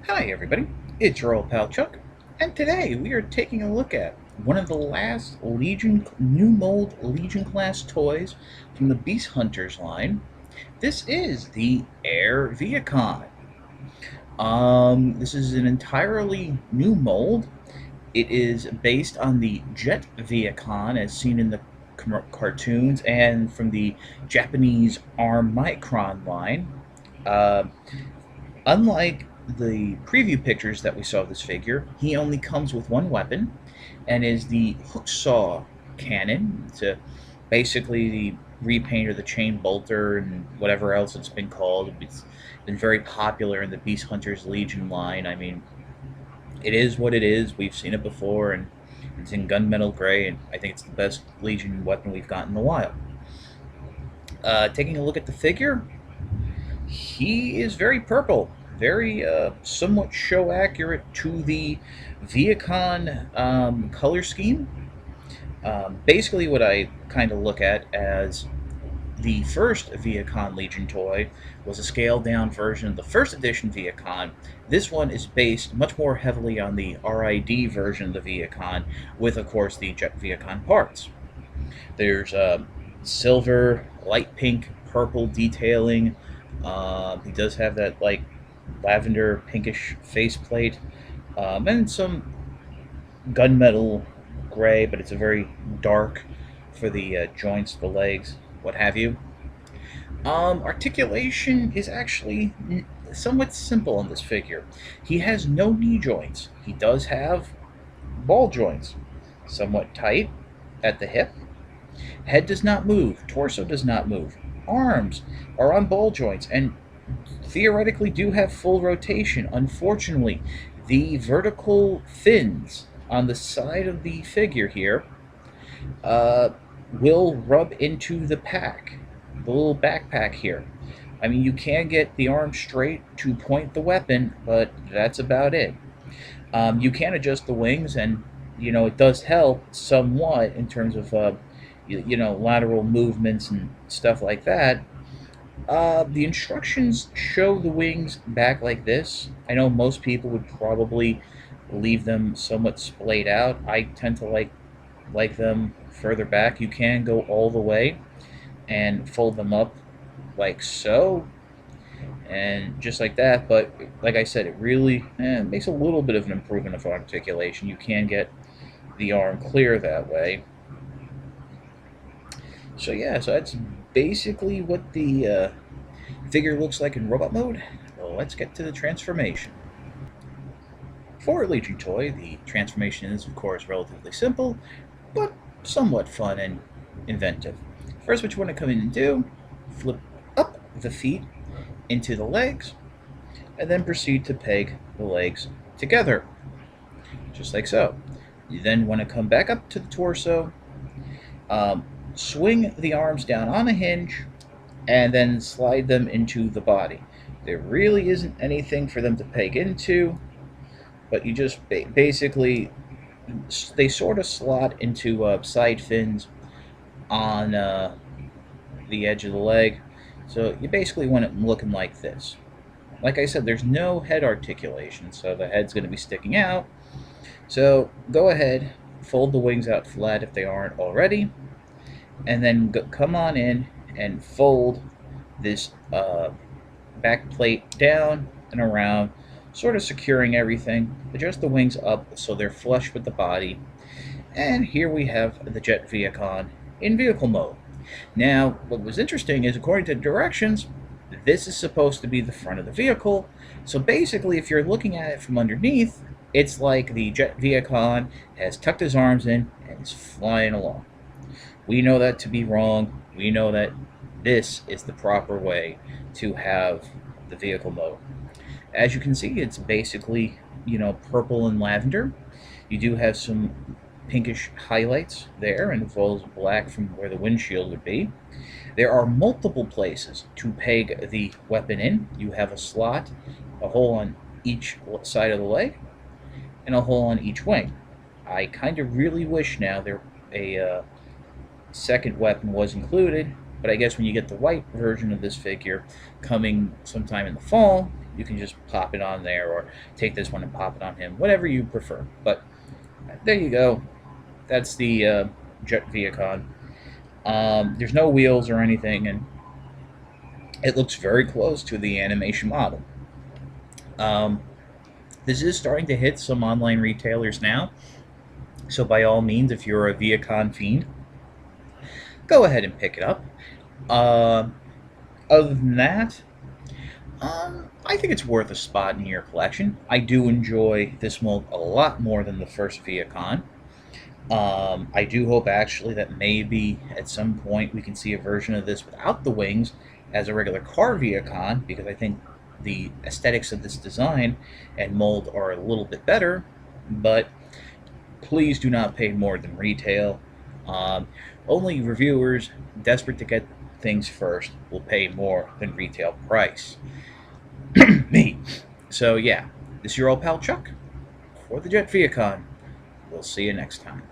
Hi everybody, it's your old pal Chuck, and today we are taking a look at one of the last Legion new mold Legion class toys from the Beast Hunters line. This is the Air Vehicon. This is an entirely new mold. It is based on the Jet Vehicon as seen in the cartoons and from the Japanese ARM Micron line. Uh, Unlike the preview pictures that we saw of this figure, he only comes with one weapon, and is the hook saw cannon. It's basically the repaint or the chain bolter and whatever else it's been called. It's been very popular in the Beast Hunters Legion line. I mean, it is what it is. We've seen it before, and it's in gunmetal gray, and I think it's the best Legion weapon we've gotten in a while. Taking a look at the figure, he is very purple, very somewhat show accurate to the Vehicon color scheme. Basically, what I kind of look at as the first Vehicon Legion toy was a scaled down version of the first edition Vehicon. This one is based much more heavily on the RID version of the Vehicon, with, of course, the Jet Vehicon parts. There's silver, light pink, purple detailing. He does have that like lavender pinkish faceplate, and some gunmetal gray, but it's a very dark for the joints, the legs, what have you. Articulation is actually somewhat simple on this figure. He has no knee joints. He does have ball joints, somewhat tight at the hip. Head does not move. Torso does not move. Arms are on ball joints and theoretically do have full rotation. Unfortunately, the vertical fins on the side of the figure here uh, will rub into the pack, the little backpack here. I mean, you can get the arm straight to point the weapon, but that's about it. You can adjust the wings, and it does help somewhat in terms of lateral movements and stuff like that. The instructions show the wings back like this. I know most people would probably leave them somewhat splayed out. I tend to like them further back. You can go all the way and fold them up like so, and just like that. But like I said, it really makes a little bit of an improvement of articulation. You can get the arm clear that way. So yeah, so that's basically what the figure looks like in robot mode. Well, let's get to the transformation. For a Legion toy, the transformation is of course relatively simple, but somewhat fun and inventive. First, what you want to come in and do, flip up the feet into the legs, and then proceed to peg the legs together, just like so. You then want to come back up to the torso, swing the arms down on a hinge, and then slide them into the body. There really isn't anything for them to peg into, but you just basically, they sort of slot into side fins on the edge of the leg. So you basically want it looking like this. Like I said, there's no head articulation, so the head's going to be sticking out. So go ahead, fold the wings out flat if they aren't already, and then come on in and fold this back plate down and around, sort of securing everything. Adjust the wings up so they're flush with the body. And here we have the Jet Vehicon in vehicle mode. Now, what was interesting is, according to the directions, this is supposed to be the front of the vehicle. So basically, if you're looking at it from underneath, it's like the Jet Vehicon has tucked his arms in and is flying along. We know that to be wrong. We know that this is the proper way to have the vehicle mode. As you can see, it's basically, purple and lavender. You do have some pinkish highlights there, and as well as black from where the windshield would be. There are multiple places to peg the weapon in. You have a slot, a hole on each side of the leg, and a hole on each wing. I kind of really wish now a second weapon was included, But I guess when you get the white version of this figure coming sometime in the fall, you can just pop it on there, or take this one and pop it on him, whatever you prefer. But there you go. That's the Jet Vehicon. There's no wheels or anything, and it looks very close to the animation model. Um, this is starting to hit some online retailers now, so by all means, if you're a Vehicon fiend, go ahead and pick it up. Uh, Other than that, I think it's worth a spot in your collection. I do enjoy this mold a lot more than the first Vehicon. I do hope actually that maybe at some point we can see a version of this without the wings as a regular car Vehicon, because I think the aesthetics of this design and mold are a little bit better, but please do not pay more than retail. Only reviewers desperate to get things first will pay more than retail price. Me. So yeah, this is your old pal Chuck for the Jet Vehicon. We'll see you next time.